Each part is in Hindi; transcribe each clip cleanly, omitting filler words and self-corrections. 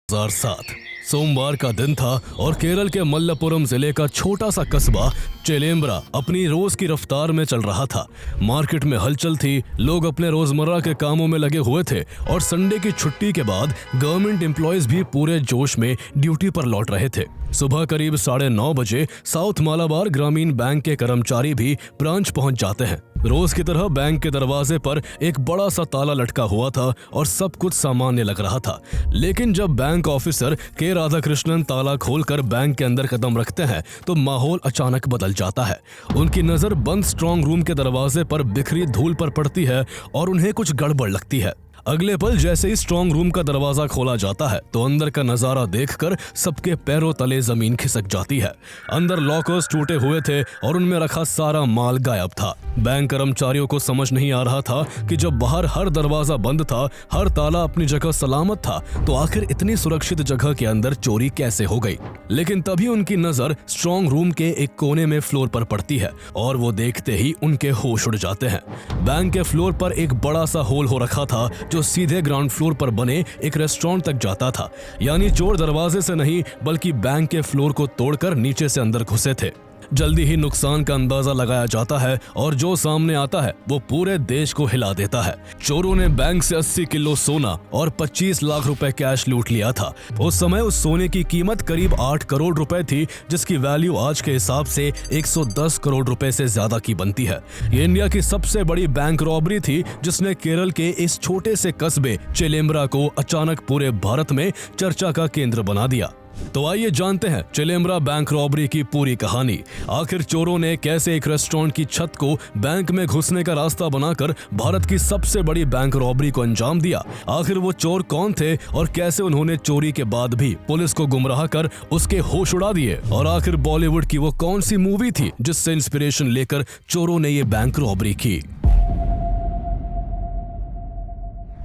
2007 सोमवार का दिन था और केरल के मल्लपुरम जिले का छोटा सा कस्बा चेलेम्ब्रा अपनी रोज की रफ्तार में चल रहा था। मार्केट में हलचल थी, लोग अपने रोजमर्रा के कामों में लगे हुए थे और संडे की छुट्टी के बाद गवर्नमेंट एम्प्लॉयज भी पूरे जोश में ड्यूटी पर लौट रहे थे। सुबह करीब 9:30 बजे साउथ मालाबार ग्रामीण बैंक के कर्मचारी भी ब्रांच पहुंच जाते हैं। रोज की तरह बैंक के दरवाजे पर एक बड़ा सा ताला लटका हुआ था और सब कुछ सामान्य लग रहा था। लेकिन जब बैंक ऑफिसर के राधाकृष्णन ताला खोलकर बैंक के अंदर कदम रखते हैं तो माहौल अचानक बदल जाता है। उनकी नजर बंद स्ट्रांग रूम के दरवाजे पर बिखरी धूल पर पड़ती है और उन्हें कुछ गड़बड़ लगती है। अगले पल जैसे ही स्ट्रांग रूम का दरवाजा खोला जाता है तो अंदर का नजारा देखकर सबके पैरों तले जमीन खिसक जाती है। अंदर लॉकर्स टूटे हुए थे और उनमें रखा सारा माल गायब था। बैंक कर्मचारियों को समझ नहीं आ रहा था कि जब बाहर हर दरवाजा बंद था, हर ताला अपनी जगह सलामत था, तो आखिर इतनी सुरक्षित जगह के अंदर चोरी कैसे हो गई। लेकिन तभी उनकी नजर स्ट्रांग रूम के एक कोने में फ्लोर पर पड़ती है और वो देखते ही उनके होश उड़ जाते हैं। बैंक के फ्लोर पर एक बड़ा सा होल हो रखा था जो सीधे ग्राउंड फ्लोर पर बने एक रेस्टोरेंट तक जाता था। यानी चोर दरवाजे से नहीं बल्कि बैंक के फ्लोर को तोड़कर नीचे से अंदर घुसे थे। जल्दी ही नुकसान का अंदाजा लगाया जाता है और जो सामने आता है वो पूरे देश को हिला देता है। चोरों ने बैंक से 80 किलो सोना और 25 लाख रुपए कैश लूट लिया था। उस समय उस सोने की कीमत करीब 8 करोड़ रुपए थी, जिसकी वैल्यू आज के हिसाब से 110 करोड़ रुपए से ज्यादा की बनती है। ये इंडिया की सबसे बड़ी बैंक रॉबरी थी जिसने केरल के इस छोटे से कस्बे चेलेम्ब्रा को अचानक पूरे भारत में चर्चा का केंद्र बना दिया। तो आइए जानते हैं चेलेम्ब्रा बैंक रॉबरी की पूरी कहानी। आखिर चोरों ने कैसे एक रेस्टोरेंट की छत को बैंक में घुसने का रास्ता बनाकर भारत की सबसे बड़ी बैंक रॉबरी को अंजाम दिया। आखिर वो चोर कौन थे और कैसे उन्होंने चोरी के बाद भी पुलिस को गुमराह कर उसके होश उड़ा दिए। और आखिर बॉलीवुड की वो कौन सी मूवी थी जिससे इंस्पिरेशन लेकर चोरों ने ये बैंक रॉबरी की।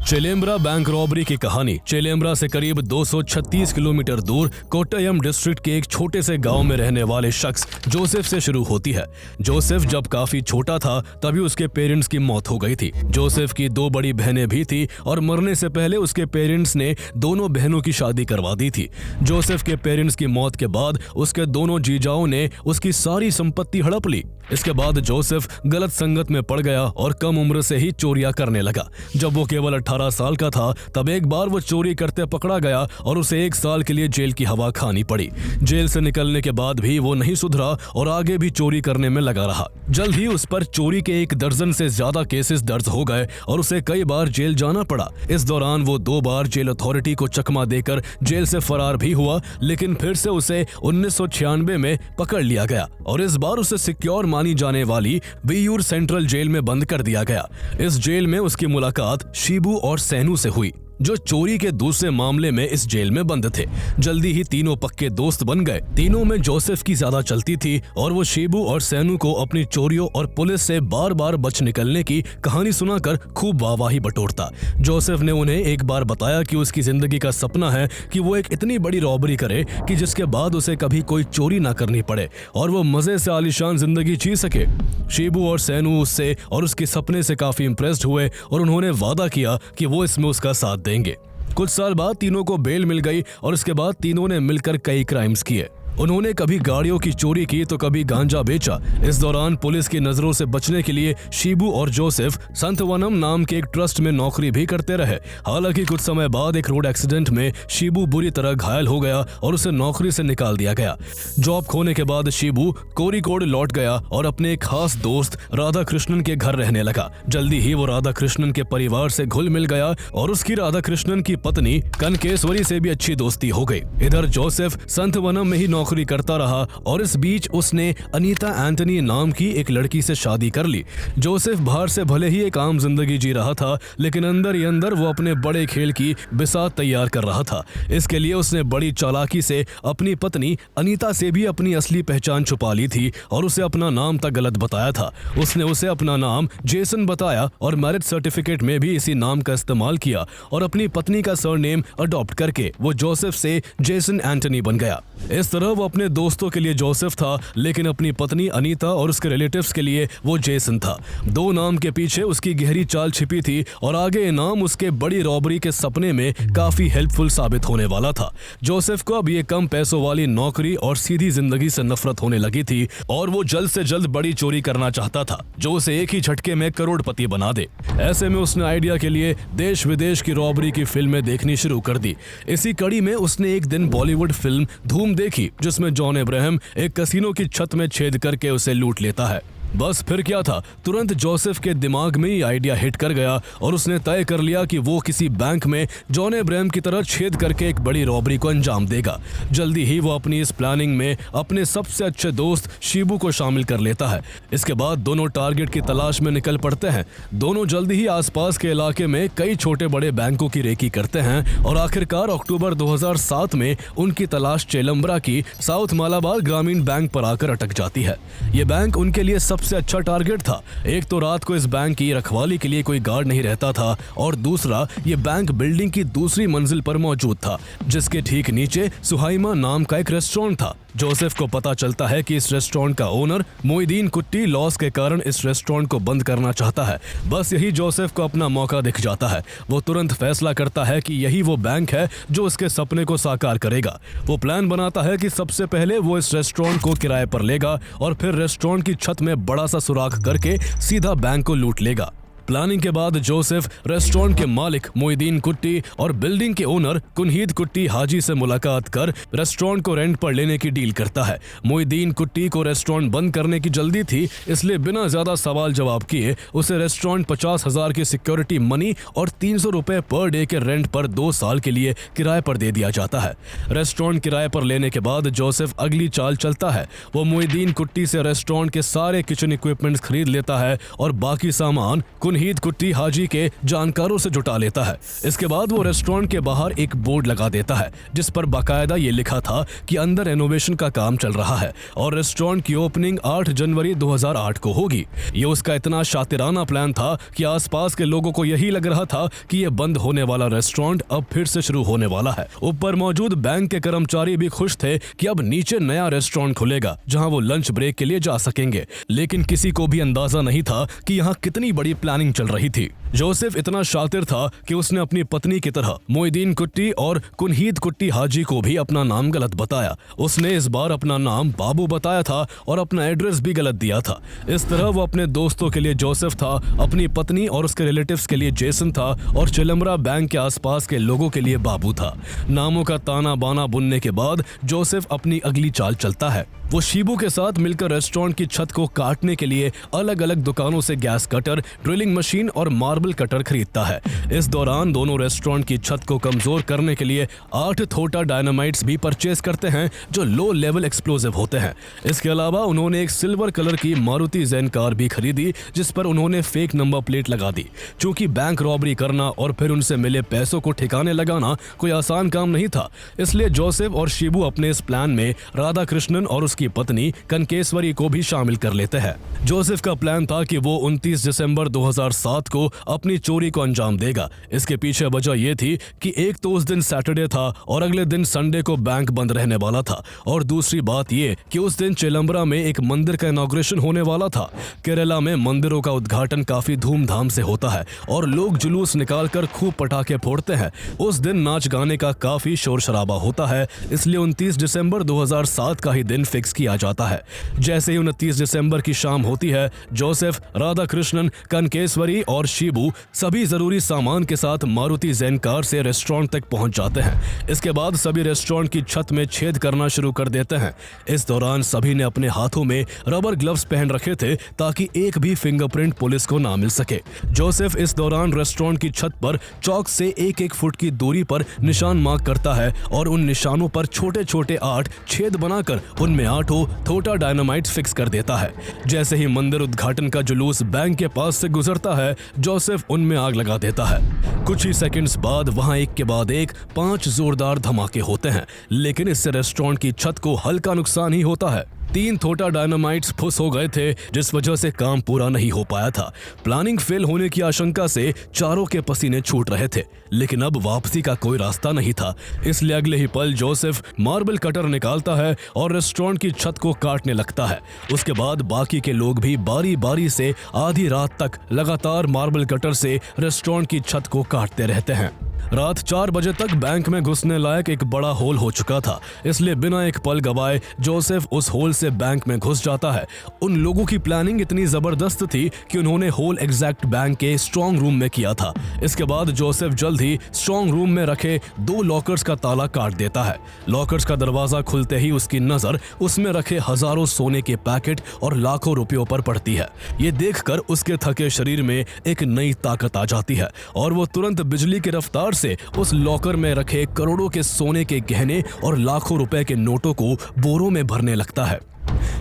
चेलेम्ब्रा बैंक रॉबरी की कहानी चेलेम्ब्रा से करीब 236 किलोमीटर दूर कोट्टयम डिस्ट्रिक्ट के एक छोटे से गांव में रहने वाले शख्स जोसेफ से शुरू होती है। जोसेफ जब काफी छोटा था तभी उसके पेरेंट्स की मौत हो गई थी। जोसेफ की 2 बड़ी बहनें भी थी और मरने से पहले उसके पेरेंट्स ने दोनों बहनों की शादी करवा दी थी। जोसेफ के पेरेंट्स की मौत के बाद उसके दोनों जीजाओं ने उसकी सारी संपत्ति हड़प ली। इसके बाद जोसेफ गलत संगत में पड़ गया और कम उम्र से ही चोरियां करने लगा। जब वो केवल 18 साल का था तब एक बार वो चोरी करते पकड़ा गया और उसे 1 साल के लिए जेल की हवा खानी पड़ी। जेल से निकलने के बाद भी वो नहीं सुधरा और आगे भी चोरी करने में लगा रहा। जल्द ही उस पर चोरी के 1 दर्जन से ज्यादा केसेस दर्ज हो गए और उसे कई बार जेल जाना पड़ा। इस दौरान वो 2 बार जेल अथॉरिटी को चकमा देकर जेल से फरार भी हुआ, लेकिन फिर से उसे 1996 में पकड़ लिया गया और इस बार उसे सिक्योर मानी जाने वाली वियूर सेंट्रल जेल में बंद कर दिया गया। इस जेल में उसकी मुलाकात शिबू और सैनू से हुई, जो चोरी के दूसरे मामले में इस जेल में बंद थे। जल्दी ही तीनों पक्के दोस्त बन गए। तीनों में जोसेफ की ज्यादा चलती थी और वो शिबू और सैनू को अपनी चोरियों और पुलिस से बार बार बच निकलने की कहानी सुनाकर खूब वाहवाही बटोरता। जोसेफ ने उन्हें एक बार बताया कि उसकी जिंदगी का सपना है कि वो एक इतनी बड़ी रॉबरी करे कि जिसके बाद उसे कभी कोई चोरी ना करनी पड़े और वो मजे से आलीशान जिंदगी जी सके। शिबू और सैनू उससे और उसके सपने से काफी इंप्रेस्ड हुए और उन्होंने वादा किया कि वो इसमें उसका साथ देंगे। कुछ साल बाद तीनों को बेल मिल गई और इसके बाद तीनों ने मिलकर कई क्राइम्स किए। उन्होंने कभी गाड़ियों की चोरी की तो कभी गांजा बेचा। इस दौरान पुलिस की नजरों से बचने के लिए शिबू और जोसेफ संतवनम नाम के एक ट्रस्ट में नौकरी भी करते रहे। हालांकि कुछ समय बाद एक रोड एक्सीडेंट में शिबू बुरी तरह घायल हो गया और उसे नौकरी से निकाल दिया गया। जॉब खोने के बाद शिबू कोरिकोड लौट गया और अपने एक खास दोस्त राधाकृष्णन के घर रहने लगा। जल्दी ही वो राधाकृष्णन के परिवार से घुल मिल गया और उसकी राधाकृष्णन की पत्नी कनकेश्वरी से भी अच्छी दोस्ती हो गई। इधर जोसेफ संतवनम में ही नौकरी करता रहा और इस बीच उसने अनीता एंटनी नाम की एक लड़की से शादी कर ली। जोसेफ बाहर से भले ही एक आम जिंदगी जी रहा था, लेकिन अंदर ही अंदर वो अपने बड़े खेल की बिसात तैयार कर रहा था। इसके लिए उसने बड़ी चालाकी से अपनी पत्नी अनीता से भी अपनी असली पहचान छुपा ली थी और उसे अपना नाम तक गलत बताया था। उसने उसे अपना नाम जेसन बताया और मैरिज सर्टिफिकेट में भी इसी नाम का इस्तेमाल किया और अपनी पत्नी का सरनेम अडॉप्ट करके वो जोसेफ से जेसन एंटनी बन गया। इस तरह वो अपने दोस्तों के लिए जोसेफ था, लेकिन अपनी पत्नी अनीता और उसके रिलेटिव्स के लिए वो जेसन था। दो नाम के पीछे उसकी गहरी चाल छिपी थी और आगे नाम उसके बड़ी रॉबरी के सपने में काफी हेल्पफुल साबित होने वाला था। जोसेफ को अब ये कम पैसों वाली नौकरी और सीधी जिंदगी से नफरत होने लगी थी और वो जल्द से जल्द बड़ी चोरी करना चाहता था जो उसे एक ही झटके में करोड़पति बना दे। ऐसे में उसने आइडिया के लिए देश विदेश की रॉबरी की फिल्में देखनी शुरू कर दी। इसी कड़ी में उसने एक दिन बॉलीवुड फिल्म धूम देखी, जिसमें जॉन अब्राहम एक कैसीनो की छत में छेद करके उसे लूट लेता है। बस फिर क्या था, तुरंत जोसेफ के दिमाग में ये आइडिया हिट कर गया और उसने तय कर लिया कि वो किसी बैंक में जॉन अब्राहम की तरह छेद करके एक बड़ी रॉबरी को अंजाम देगा। जल्दी ही वो अपनी इस प्लानिंग में अपने सबसे अच्छे दोस्त शिबू को शामिल कर लेता है। इसके बाद दोनों टारगेट की तलाश में निकल पड़ते हैं। दोनों जल्दी ही आसपास के इलाके में कई छोटे बड़े बैंकों की रेकी करते हैं और आखिरकार अक्टूबर 2007 में उनकी तलाश चेलम्बरा की साउथ मालाबार ग्रामीण बैंक पर आकर अटक जाती है। ये बैंक उनके लिए सबसे अच्छा टारगेट था। एक तो रात को इस बैंक की रखवाली के लिए कोई गार्ड नहीं रहता था और दूसरा ये बैंक बिल्डिंग की दूसरी मंजिल पर मौजूद था, जिसके ठीक नीचे सुहाइमा नाम का एक रेस्टोरेंट था। जोसेफ को पता चलता है कि इस रेस्टोरेंट का ओनर मोइदीन कुट्टी लॉस के कारण इस रेस्टोरेंट को बंद करना चाहता है। बस यही जोसेफ को अपना मौका दिख जाता है। वो तुरंत फैसला करता है कि यही वो बैंक है जो उसके सपने को साकार करेगा। वो प्लान बनाता है कि सबसे पहले वो इस रेस्टोरेंट को किराए पर लेगा और फिर रेस्टोरेंट की छत में बड़ा सा सुराख करके सीधा बैंक को लूट लेगा। प्लानिंग के बाद जोसेफ रेस्टोरेंट के मालिक मोइदीन कुट्टी और बिल्डिंग के ओनर कुनहीद कुट्टी हाजी से मुलाकात कर रेस्टोरेंट को रेंट पर लेने की डील करता है। मोइदीन कुट्टी को रेस्टोरेंट बंद करने की जल्दी थी, इसलिए बिना ज्यादा सवाल जवाब किए उसे रेस्टोरेंट 50,000 की सिक्योरिटी मनी और 300 रुपए पर डे के रेंट पर 2 साल के लिए किराए पर दे दिया जाता है। रेस्टोरेंट किराए पर लेने के बाद जोसेफ अगली चाल चलता है। वो मोइदीन कुट्टी से रेस्टोरेंट के सारे किचन इक्विपमेंट्स खरीद लेता है और बाकी सामान कुनहीद कुट्टी हाजी के जानकारों से जुटा लेता है। इसके बाद वो रेस्टोरेंट के बाहर एक बोर्ड लगा देता है जिस पर बाकायदा ये लिखा था कि अंदर रेनोवेशन का काम चल रहा है और रेस्टोरेंट की ओपनिंग 8 जनवरी 2008 को होगी। ये उसका इतना शातिराना प्लान था कि आसपास के लोगों को यही लग रहा था कि ये बंद होने वाला रेस्टोरेंट अब फिर से शुरू होने वाला है। ऊपर मौजूद बैंक के कर्मचारी भी खुश थे कि अब नीचे नया रेस्टोरेंट खुलेगा जहां वो लंच ब्रेक के लिए जा सकेंगे, लेकिन किसी को भी अंदाजा नहीं था कि यहाँ कितनी बड़ी प्लानिंग चल रही थी। जोसेफ इतना शातिर था कि उसने अपनी पत्नी की तरह मोइदीन कुट्टी और कुनहीद कुट्टी हाजी को भी अपना नाम गलत बताया। उसने इस बार अपना नाम बाबू बताया था और अपना एड्रेस भी गलत दिया था। इस तरह वो अपने दोस्तों के लिए जोसेफ था, अपनी पत्नी और उसके रिलेटिव्स के लिए जेसन था और चिलम्बरा बैंक के आसपास के लोगों के लिए बाबू था। नामों का ताना बाना बुनने के बाद जोसेफ अपनी अगली चाल चलता है। वो शिबू के साथ मिलकर रेस्टोरेंट की छत को काटने के लिए अलग अलग दुकानों से गैस कटर, ड्रिलिंग मशीन और मार्बल कटर खरीदता है। इस दौरान दोनों रेस्टोरेंट की छत को कमजोर करने के लिए 8 थोटा डायनामाइट्स भी परचेज करते हैं जो लो लेवल एक्सप्लोजिव होते हैं। इसके अलावा उन्होंने एक सिल्वर कलर की मारुति जैन कार भी खरीदी जिस पर उन्होंने फेक नंबर प्लेट लगा दी। चूंकि बैंक रॉबरी करना और फिर उनसे मिले पैसों को ठिकाने लगाना कोई आसान काम नहीं था, इसलिए जोसेफ और शिबू अपने इस प्लान में राधा कृष्णन और उसकी पत्नी कनकेश्वरी को भी शामिल कर लेते हैं। जोसेफ का प्लान था कि वो 29 दिसंबर 2007 को अपनी चोरी को अंजाम देगा। इसके पीछे वजह यह थी कि एक तो उस दिन सैटरडे था और अगले दिन संडे को बैंक बंद रहने वाला था, और दूसरी बात यह कि उस दिन चिलम्बरा में एक मंदिर का इनॉग्रेशन होने वाला था। केरला में मंदिरों का उद्घाटन काफी धूमधाम से होता है और लोग जुलूस निकालकर खूब पटाखे फोड़ते हैं। उस दिन नाच गाने का काफी शोर शराबा होता है, इसलिए 29 दिसंबर 2007 का ही दिन फिक्स किया जाता है। जैसे ही 29 दिसंबर की शाम होती है, जोसेफ, राधा कृष्णन, कनकेश्वरी और शिबू सभी जरूरी सामान के साथ मारुति जैन कार से रेस्टोरेंट तक पहुंच जाते हैं। इसके बाद सभी रेस्टोरेंट की छत में छेद करना शुरू कर देते हैं। इस दौरान सभी ने अपने हाथों में रबर ग्लव्स पहन रखे थे ताकि एक भी फिंगरप्रिंट पुलिस को ना मिल सके। जोसेफ इस दौरान रेस्टोरेंट की छत पर चौक से 1-1 फुट की दूरी पर निशान मार्क करता है और उन निशानों पर छोटे छोटे 8 छेद बनाकर उनमें 8 थोटा डायनामाइट फिक्स कर देता है। जैसे ही मंदिर उद्घाटन का जुलूस बैंक के पास से गुजरता है, जोसेफ उनमें आग लगा देता है। कुछ ही सेकंड्स बाद वहां एक के बाद एक 5 जोरदार धमाके होते हैं, लेकिन इससे रेस्टोरेंट की छत को हल्का नुकसान ही होता है। 3 थोटा डायनामाइट्स फुस हो गए थे, जिस वजह से काम पूरा नहीं हो पाया था। प्लानिंग फेल होने की आशंका से चारों के पसीने छूट रहे थे, लेकिन अब वापसी का कोई रास्ता नहीं था। इसलिए अगले ही पल जोसेफ मार्बल कटर निकालता है और रेस्टोरेंट की छत को काटने लगता है। उसके बाद बाकी के लोग भी बारी बारी से आधी रात तक लगातार मार्बल कटर से रेस्टोरेंट की छत को काटते रहते हैं। रात 4 बजे तक बैंक में घुसने लायक एक बड़ा होल हो चुका था, इसलिए बिना एक पल गवाए जोसेफ उस होल से बैंक में घुस जाता है। उन लोगों की प्लानिंग इतनी जबरदस्त थी कि उन्होंने होल एग्जैक्ट बैंक के स्ट्रॉन्ग रूम में किया था। इसके बाद जोसेफ जल्द ही स्ट्रॉन्ग रूम में रखे 2 लॉकर्स का ताला काट देता है। लॉकर्स का दरवाजा खुलते ही उसकी नजर उसमें रखे हजारों सोने के पैकेट और लाखों रुपयों पर पड़ती है। ये देखकर उसके थके शरीर में एक नई ताकत आ जाती है और वो तुरंत बिजली की रफ्तार से उस लॉकर में रखे करोड़ों के सोने के गहने और लाखों रुपए के नोटों को बोरों में भरने लगता है।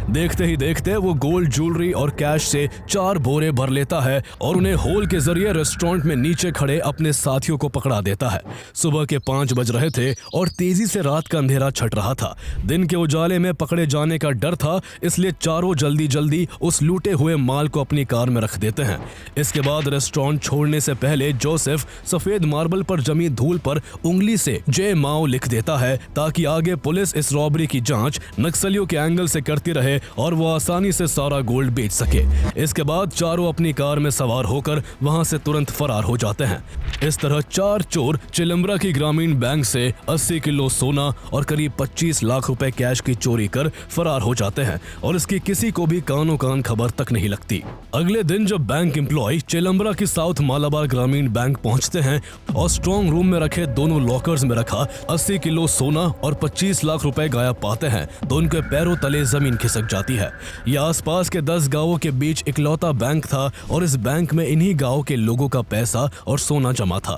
देखते ही देखते वो गोल्ड ज्वेलरी और कैश से 4 बोरे भर लेता है और उन्हें होल के जरिए रेस्टोरेंट में नीचे खड़े अपने साथियों को पकड़ा देता है। सुबह के 5 बज रहे थे और तेजी से रात का अंधेरा छट रहा था। दिन के उजाले में पकड़े जाने का डर था, इसलिए चारों जल्दी जल्दी उस लूटे हुए माल को अपनी कार में रख देते हैं। इसके बाद रेस्टोरेंट छोड़ने से पहले जोसेफ सफेद मार्बल पर जमी धूल पर उंगली से जय माओ लिख देता है, ताकि आगे पुलिस इस रॉबरी की जांच नक्सलियों के एंगल से करती रहे और वो आसानी से सारा गोल्ड बेच सके। इसके बाद चारों अपनी कार में सवार होकर वहां से तुरंत फरार हो जाते हैं। इस तरह 4 चोर चिलम्बरा की ग्रामीण बैंक से 80 किलो सोना और करीब 25 लाख रुपए कैश की चोरी कर फरार हो जाते हैं और इसकी किसी को भी कानो कान खबर तक नहीं लगती। अगले दिन जब बैंक एम्प्लॉय चिलम्बरा की साउथ मालाबार ग्रामीण बैंक पहुंचते हैं और स्ट्रॉन्ग रूम में रखे दोनों लॉकर्स में रखा 80 किलो सोना और 25 लाख रुपए गायब पाते हैं, तो उनके पैरों तले जमीन खिसक जाती है। यह आसपास के 10 गांवों के बीच इकलौता बैंक था और इस बैंक में इन्हीं गांव के लोगों का पैसा और सोना जमा था।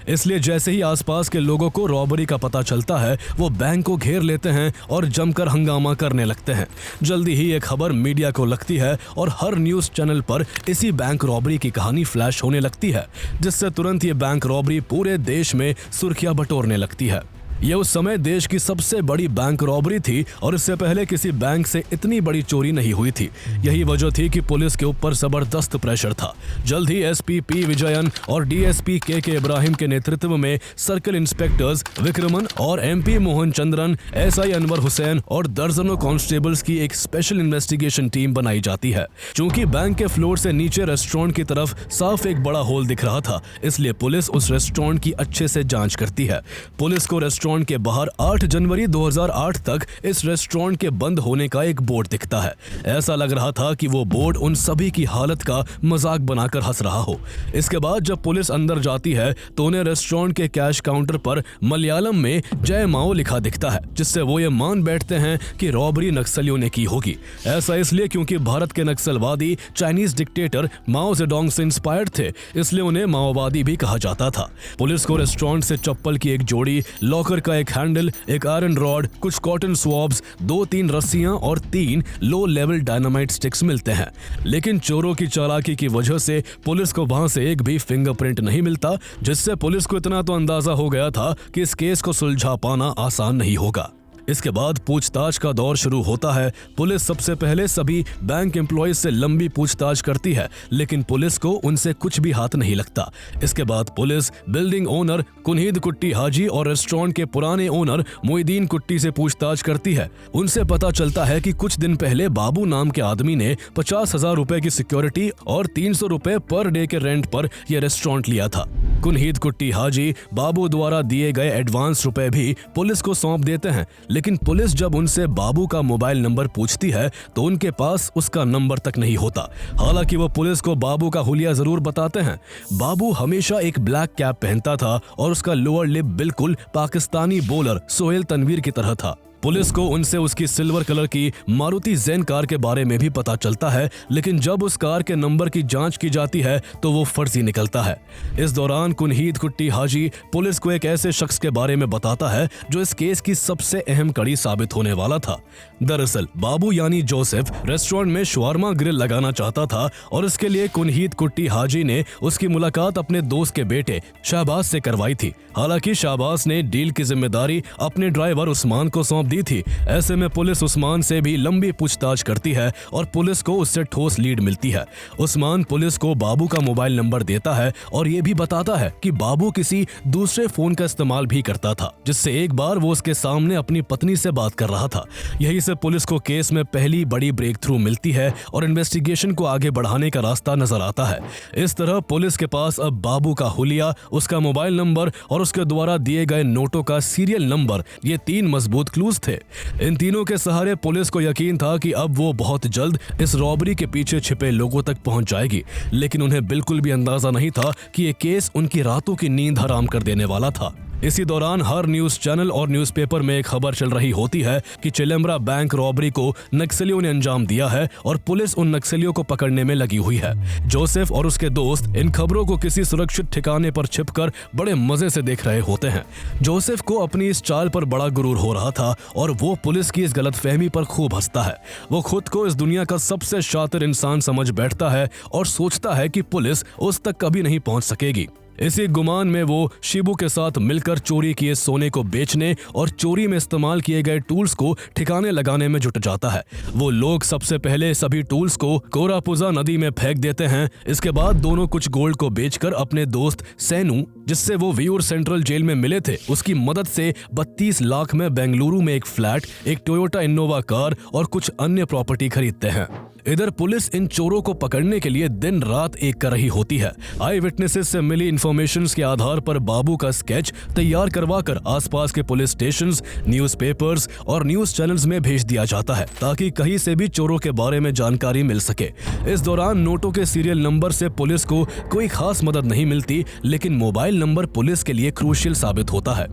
इसलिए जैसे ही आसपास के लोगों को रॉबरी का पता चलता है, वो बैंक को घेर लेते हैं और जमकर हंगामा करने लगते हैं। जल्दी ही ये खबर मीडिया को लगती है और हर न्यूज चैनल पर इसी बैंक रॉबरी की कहानी फ्लैश होने लगती है, जिससे तुरंत ये बैंक रॉबरी पूरे देश में सुर्खियां बटोरने लगती है। यह उस समय देश की सबसे बड़ी बैंक रॉबरी थी और इससे पहले किसी बैंक से इतनी बड़ी चोरी नहीं हुई थी। यही वजह थी कि पुलिस के ऊपर जबरदस्त प्रेशर था। जल्द ही एसपी पी विजयन और डीएसपी के इब्राहिम के नेतृत्व में सर्कल इंस्पेक्टर्स विक्रमन और एमपी मोहन चंद्रन, एसआई अनवर हुसैन और दर्जनों कांस्टेबल्स की एक स्पेशल इन्वेस्टिगेशन टीम बनाई जाती है। चूंकि बैंक के फ्लोर से नीचे रेस्टोरेंट की तरफ साफ एक बड़ा होल दिख रहा था, इसलिए पुलिस उस रेस्टोरेंट की अच्छे से जांच करती है। पुलिस को रेस्टोरेंट के बाहर 8 जनवरी 2008 तक इस रेस्टोरेंट के बंद होने का एक बोर्ड दिखता है। ऐसा लग रहा था कि वो बोर्ड उन सभी की हालत का मजाक बनाकर हंस रहा हो। इसके बाद जब पुलिस अंदर जाती है तो उन्हें रेस्टोरेंट के कैश काउंटर पर मलयालम में जय माओ लिखा दिखता है, जिससे वो ये मान बैठते हैं कि रॉबरी नक्सलियों ने की होगी। ऐसा इसलिए क्योंकि भारत के नक्सलवादी चाइनीज डिक्टेटर माओ जेडोंग से इंस्पायर्ड थे, इसलिए उन्हें माओवादी भी कहा जाता था। पुलिस को रेस्टोरेंट से चप्पल की एक जोड़ी, लॉकर का एक हैंडल, एक आयरन रॉड, कुछ कॉटन स्वॉब्स, 2-3 रस्सियां और 3 लो लेवल डायनामाइट स्टिक्स मिलते हैं। लेकिन चोरों की चालाकी की वजह से पुलिस को वहां से एक भी फिंगरप्रिंट नहीं मिलता, जिससे पुलिस को इतना तो अंदाजा हो गया था कि इस केस को सुलझा पाना आसान नहीं होगा। इसके बाद पूछताछ का दौर शुरू होता है। पुलिस सबसे पहले सभी बैंक एम्प्लॉयज से लंबी पूछताछ करती है, लेकिन पुलिस को उनसे कुछ भी हाथ नहीं लगता। इसके बाद पुलिस बिल्डिंग ओनर कुनहीद कुट्टी हाजी और रेस्टोरेंट के पुराने ओनर मोइदीन कुट्टी से पूछताछ करती है। उनसे पता चलता है कि कुछ दिन पहले बाबू नाम के आदमी ने 50,000 रुपए की सिक्योरिटी और 300 रुपए पर डे के रेंट पर यह रेस्टोरेंट लिया था। कुनहीद कुट्टी हाजी बाबू द्वारा दिए गए एडवांस रुपए भी पुलिस को सौंप देते हैं, लेकिन पुलिस जब उनसे बाबू का मोबाइल नंबर पूछती है तो उनके पास उसका नंबर तक नहीं होता। हालांकि वो पुलिस को बाबू का हुलिया जरूर बताते हैं। बाबू हमेशा एक ब्लैक कैप पहनता था और उसका लोअर लिप बिल्कुल पाकिस्तानी बॉलर सोहेल तनवीर की तरह था। पुलिस को उनसे उसकी सिल्वर कलर की मारुति ज़ेन कार के बारे में भी पता चलता है, लेकिन जब उस कार के नंबर की जांच की जाती है तो वो फर्जी निकलता है। इस दौरान कुनहीद कुट्टी हाजी पुलिस को एक ऐसे शख्स के बारे में बताता है जो इस केस की सबसे अहम कड़ी साबित होने वाला था। दरअसल बाबू यानी जोसेफ रेस्टोरेंट में शवारमा ग्रिल लगाना चाहता था और इसके लिए कुनहीद कुट्टी हाजी ने उसकी मुलाकात अपने दोस्त के बेटे शाहबाज से करवाई थी। हालांकि शाहबाज ने डील की जिम्मेदारी अपने ड्राइवर उस्मान को सौंप दी थी। ऐसे में पुलिस उस्मान से भी लंबी पूछताछ करती है और पुलिस को उससे ठोस लीड मिलती है। उस्मान पुलिस को बाबू का मोबाइल नंबर देता है और ये भी बताता है कि बाबू किसी दूसरे फोन का इस्तेमाल भी करता था, जिससे एक बार वो उसके सामने अपनी पत्नी से बात कर रहा था। यही से पुलिस को केस में पहली बड़ी ब्रेक थ्रू मिलती है और इन्वेस्टिगेशन को आगे बढ़ाने का रास्ता नजर आता है। इस तरह पुलिस के पास अब बाबू का हुलिया, उसका मोबाइल नंबर और उसके द्वारा दिए गए नोटों का सीरियल नंबर, ये 3 मजबूत क्लूज थे। इन तीनों के सहारे पुलिस को यकीन था कि अब वो बहुत जल्द इस रॉबरी के पीछे छिपे लोगों तक पहुंच जाएगी, लेकिन उन्हें बिल्कुल भी अंदाजा नहीं था कि ये केस उनकी रातों की नींद हराम कर देने वाला था। इसी दौरान हर न्यूज चैनल और न्यूज़पेपर में एक खबर चल रही होती है कि चिलम्बरा बैंक रॉबरी को नक्सलियों ने अंजाम दिया है और पुलिस उन नक्सलियों को पकड़ने में लगी हुई है। जोसेफ और उसके दोस्त इन खबरों को किसी सुरक्षित ठिकाने पर छिपकर बड़े मजे से देख रहे होते हैं। जोसेफ को अपनी इस चाल पर बड़ा गुरूर हो रहा था और वो पुलिस की इस गलतफहमी पर खूब हंसता है। वो खुद को इस दुनिया का सबसे शातिर इंसान समझ बैठता है और सोचता है कि पुलिस उस तक कभी नहीं पहुंच सकेगी। इसी गुमान में वो शिबू के साथ मिलकर चोरी किए सोने को बेचने और चोरी में इस्तेमाल किए गए टूल्स को ठिकाने लगाने में जुट जाता है। वो लोग सबसे पहले सभी टूल्स को कोरापुजा नदी में फेंक देते हैं। इसके बाद दोनों कुछ गोल्ड को बेचकर अपने दोस्त सैनू, जिससे वो वियूर सेंट्रल जेल में मिले थे, उसकी मदद से 32 लाख में बेंगलुरु में एक फ्लैट, एक टोयोटा इनोवा कार और कुछ अन्य प्रॉपर्टी खरीदते हैं। इधर पुलिस इन चोरों को पकड़ने के लिए दिन रात एक कर रही होती है। आई विटनेसेस से मिली इंफॉर्मेशंस के आधार पर बाबू का स्केच तैयार करवाकर आसपास के पुलिस स्टेशंस, न्यूज़पेपर्स और न्यूज चैनल्स में भेज दिया जाता है ताकि कहीं से भी चोरों के बारे में जानकारी मिल सके। इस दौरान नोटों के सीरियल नंबर से पुलिस को कोई खास मदद नहीं मिलती, लेकिन मोबाइल नंबर पुलिस के लिए क्रूशियल साबित होता है।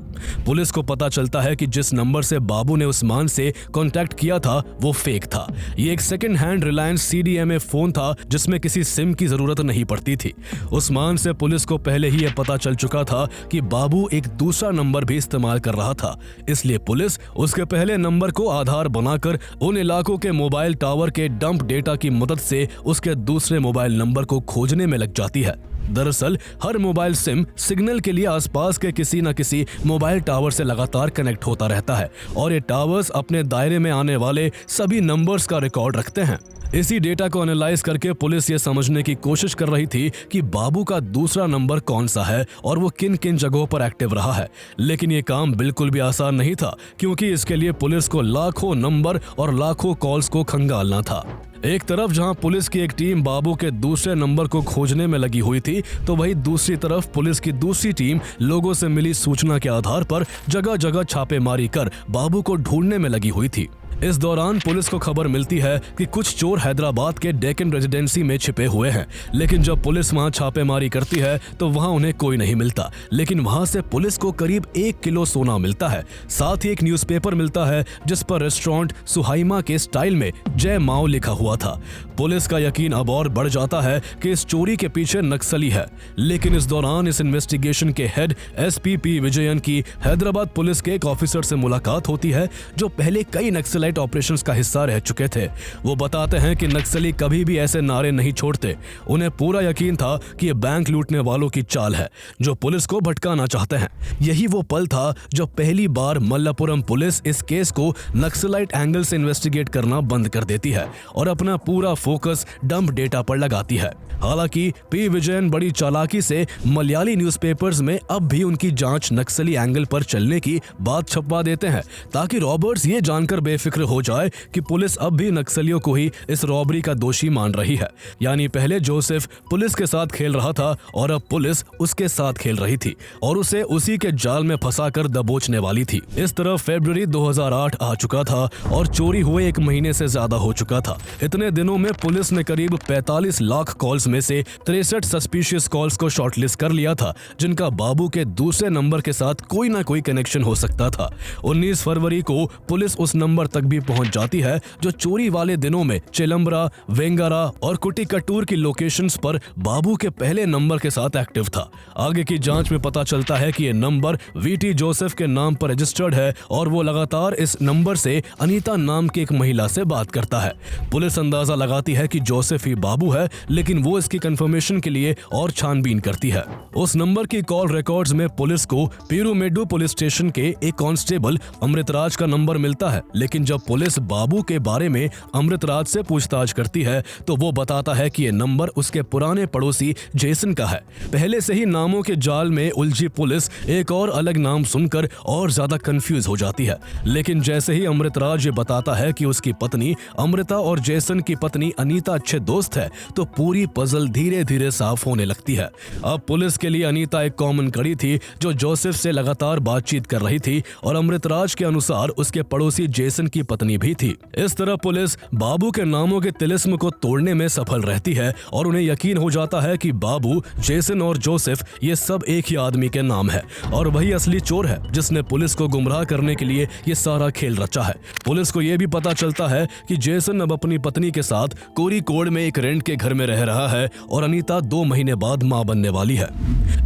पुलिस को पता चलता है कि जिस नंबर से बाबू ने उस्मान से कांटेक्ट किया था वो फेक था। ये एक second hand Reliance CDMA phone था जिसमें किसी सिम की जरूरत नहीं पड़ती थी। उस्मान से पुलिस को पहले ही यह पता चल चुका था कि बाबू एक दूसरा नंबर भी इस्तेमाल कर रहा था, इसलिए पुलिस उसके पहले नंबर को आधार बनाकर उन इलाकों के मोबाइल टावर के डंप डेटा की मदद से उसके दूसरे मोबाइल नंबर को खोजने में लग जाती है। दरअसल हर मोबाइल सिम सिग्नल के लिए आसपास के किसी न किसी मोबाइल टावर से लगातार कनेक्ट होता रहता है और ये टावर्स अपने दायरे में आने वाले सभी नंबर्स का रिकॉर्ड रखते हैं। इसी डेटा को एनालाइज करके पुलिस ये समझने की कोशिश कर रही थी कि बाबू का दूसरा नंबर कौन सा है और वो किन किन जगहों पर एक्टिव रहा है। लेकिन ये काम बिल्कुल भी आसान नहीं था, क्योंकि इसके लिए पुलिस को लाखों नंबर और लाखों कॉल्स को खंगालना था। एक तरफ जहां पुलिस की एक टीम बाबू के दूसरे नंबर को खोजने में लगी हुई थी, तो वहीं दूसरी तरफ पुलिस की दूसरी टीम लोगों से मिली सूचना के आधार पर जगह जगह छापेमारी कर बाबू को ढूंढने में लगी हुई थी। इस दौरान पुलिस को खबर मिलती है कि कुछ चोर हैदराबाद के डेक्कन रेजिडेंसी में छिपे हुए हैं, लेकिन जब पुलिस वहां छापेमारी करती है तो वहां उन्हें कोई नहीं मिलता। लेकिन वहां से पुलिस को करीब 1 किलो सोना मिलता है। साथ ही एक न्यूज़पेपर मिलता है जिस पर रेस्टोरेंट सुहाइमा के स्टाइल में जय माओ लिखा हुआ था। पुलिस का यकीन अब और बढ़ जाता है कि इस चोरी के पीछे नक्सली है। लेकिन इस दौरान इस इन्वेस्टिगेशन के हेड SP P विजयन की हैदराबाद पुलिस के एक ऑफिसर से मुलाकात होती है जो पहले कई नक्सलाइट ऑपरेशंस का हिस्सा रह चुके थे। वो बताते हैं कि नक्सली कभी भी ऐसे नारे नहीं छोड़ते। उन्हें पूरा यकीन था कि ये बैंक लूटने वालों की चाल है जो पुलिस को भटकाना चाहते हैं। यही वो पल था जब पहली बार मल्लापुरम पुलिस इस केस को नक्सलाइट एंगल से इन्वेस्टिगेट करना बंद कर देती है और अपना पूरा फोकस डंप डेटा पर लगाती है। हालांकि P विजयन बड़ी चालाकी से मलयाली न्यूज़पेपर्स में अब भी उनकी जांच नक्सली एंगल पर चलने की बात छपवा देते हैं ताकि रॉबर्ट्स ये जानकर बेफिक्र हो जाए कि पुलिस अब भी नक्सलियों को ही इस रॉबरी का दोषी मान रही है। यानी पहले जोसेफ पुलिस के साथ खेल रहा था और अब पुलिस उसके साथ खेल रही थी और उसे उसी के जाल में फंसाकर दबोचने वाली थी। इस तरह फरवरी 2008 आ चुका था और चोरी हुए 1 महीने से ज्यादा हो चुका था। इतने दिनों में पुलिस ने करीब 45 लाख कॉल्स में से 63 सस्पिशियस कॉल्स को शॉर्टलिस्ट कर लिया था जिनका बाबू के दूसरे नंबर के साथ कोई ना कोई कनेक्शन हो सकता था। 19 फरवरी को पुलिस उस नंबर तक भी पहुंच जाती है जो चोरी वाले दिनों में चिलम्बरा, वेंगारा और कुटिकट्टूर की लोकेशंस पर बाबू के पहले नंबर के साथ एक्टिव था। आगे की जांच में पता चलता है कि ये नंबर VT जोसेफ के नाम पर रजिस्टर्ड है और वो लगातार इस नंबर से अनीता नाम की एक महिला से बात करता है। पुलिस अंदाजा लगाती जाती है कि जोसेफ ही बाबू है, लेकिन वो इसकी कंफर्मेशन के लिए और छानबीन करती है। उस नंबर की कॉल रिकॉर्ड्स में पुलिस को पीरूमेडु पुलिस स्टेशन के एक कांस्टेबल अमृतराज का नंबर मिलता है, लेकिन जब पुलिस बाबू के बारे में अमृतराज से पूछताछ करती है तो वो बताता है कि ये नंबर उसके पुराने पड़ोसी जेसन का है। पहले से ही नामों के जाल में उलझी पुलिस एक और अलग नाम सुनकर और ज्यादा कंफ्यूज हो जाती है, लेकिन जैसे ही अमृतराज ये बताता है कि उसकी पत्नी अमृता और जेसन की पत्नी अनीता अच्छे दोस्त है, तो पूरी पजल धीरे धीरे साफ होने लगती है। अब पुलिस के लिए अनीता एक कॉमन कड़ी थी जो जोसेफ से लगातार बातचीत कर रही थी और अमृतराज के अनुसार उसके पड़ोसी जेसन की पत्नी भी थी। इस तरह पुलिस बाबू के नामों के तिलिस्म को तोड़ने में सफल रहती है और उन्हें यकीन हो जाता है कि बाबू, जेसन और जोसेफ ये सब एक ही आदमी के नाम है और वही असली चोर है जिसने पुलिस को गुमराह करने के लिए ये सारा खेल रचा है। पुलिस को यह भी पता चलता है कि जेसन अब अपनी पत्नी के साथ कोरिकोड में एक रेंट के घर में रह रहा है और अनीता 2 महीने बाद मां बनने वाली है।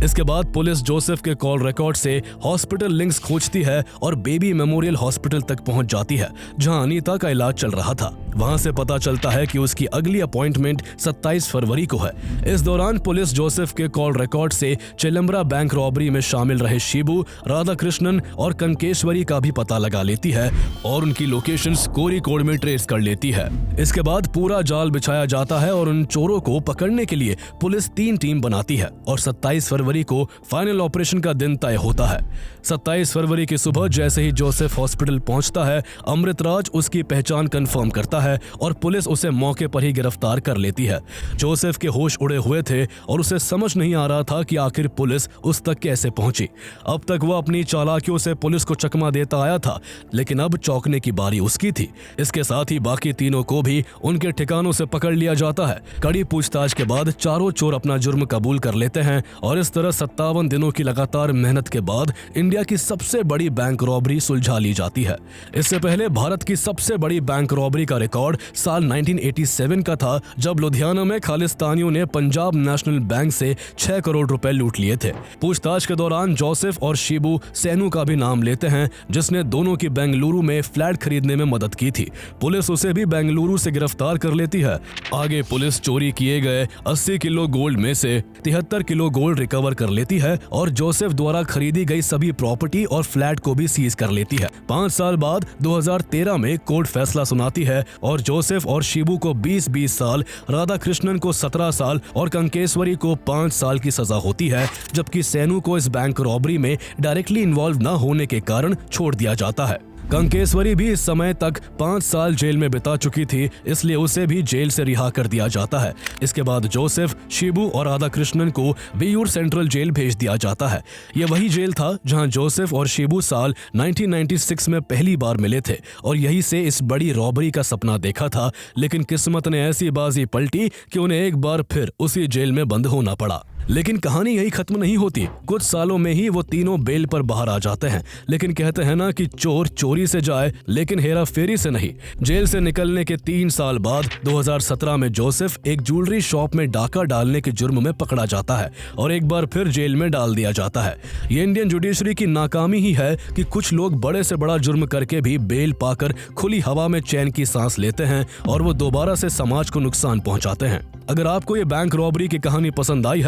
इसके बाद पुलिस जोसेफ के कॉल रिकॉर्ड से हॉस्पिटल लिंक्स खोजती है और बेबी मेमोरियल हॉस्पिटल तक पहुंच जाती है जहां अनीता का इलाज चल रहा था। वहां से पता चलता है कि उसकी अगली अपॉइंटमेंट 27 फरवरी को है। इस दौरान पुलिस जोसेफ के कॉल रिकॉर्ड से चिलम्बरा बैंक रॉबरी में शामिल रहे शिबू, राधाकृष्णन और कंकेश्वरी का भी पता लगा लेती है और उनकी लोकेशंस कोरिकोड में ट्रेस कर लेती है। इसके बाद पूरा जाल बिछाया जाता है और उन चोरों को पकड़ने के लिए पुलिस 3 टीम बनाती है और 27 फरवरी को फाइनल ऑपरेशन का दिन तय होता है। 27 फरवरी की सुबह जैसे ही जोसेफ हॉस्पिटल पहुंचता है, अमृतराज उसकी पहचान कंफर्म करता है और पुलिस उसे मौके पर ही गिरफ्तार कर लेती है। जोसेफ के होश उड़े हुए थे और उसे समझ नहीं आ रहा था कि आखिर पुलिस उस तक कैसे पहुंची। अब तक वो अपनी चालाकियों से पुलिस को चकमा देता आया था, लेकिन अब चौंकने की बारी उसकी थी। इसके साथ ही बाकी तीनों को भी उनके ठिकानों से पकड़ लिया जाता है। कड़ी पूछताछ के बाद चारों चोर अपना जुर्म कबूल कर लेते हैं और इस तरह 57 दिनों की लगातार मेहनत के बाद इंडिया की सबसे बड़ी बैंक रॉबरी सुलझा ली जाती है। इससे पहले भारत की सबसे बड़ी बैंक रॉबरी का रिकॉर्ड साल 1987 का था, जब लुधियाना में खालिस्तानियों ने पंजाब नेशनल बैंक से 6 करोड़ रुपए लूट लिए थे। पूछताछ के दौरान जोसेफ और शिबू सैनू का भी नाम लेते हैं, जिसने दोनों की बेंगलुरु में फ्लैट खरीदने में मदद की थी। पुलिस उसे भी बेंगलुरु से गिरफ्तार कर लेती है। आगे पुलिस चोरी किए गए 80 किलो गोल्ड में से 73 किलो गोल्ड रिकवर कर लेती है और जोसेफ द्वारा खरीदी गई सभी प्रॉपर्टी और फ्लैट को भी सीज कर लेती है। 5 साल बाद 2013 में कोर्ट फैसला सुनाती है और जोसेफ और शिबू को 20-20 साल, राधाकृष्णन को 17 साल और कंकेश्वरी को 5 साल की सजा होती है, जबकि सैनू को इस बैंक रॉबरी में डायरेक्टली इन्वॉल्व न होने के कारण छोड़ दिया जाता है। कंकेश्वरी भी इस समय तक 5 साल जेल में बिता चुकी थी, इसलिए उसे भी जेल से रिहा कर दिया जाता है। इसके बाद जोसेफ, शिबू और राधाकृष्णन को वियूर सेंट्रल जेल भेज दिया जाता है। यह वही जेल था जहां जोसेफ और शिबू साल 1996 में पहली बार मिले थे और यहीं से इस बड़ी रॉबरी का सपना देखा था, लेकिन किस्मत ने ऐसी बाजी पलटी कि उन्हें एक बार फिर उसी जेल में बंद होना पड़ा। लेकिन कहानी यही खत्म नहीं होती। कुछ सालों में ही वो तीनों बेल पर बाहर आ जाते हैं, लेकिन कहते हैं ना कि चोर चोरी से जाए लेकिन हेरा फेरी से नहीं। जेल से निकलने के 3 साल बाद 2017 में जोसेफ एक ज्वेलरी शॉप में डाका डालने के जुर्म में पकड़ा जाता है और एक बार फिर जेल में डाल दिया जाता है। ये इंडियन जुडिशरी की नाकामी ही है कि कुछ लोग बड़े से बड़ा जुर्म करके भी बेल पाकर खुली हवा में चैन की सांस लेते हैं और वो दोबारा से समाज को नुकसान पहुंचाते हैं। अगर आपको ये बैंक रॉबरी की कहानी पसंद आई है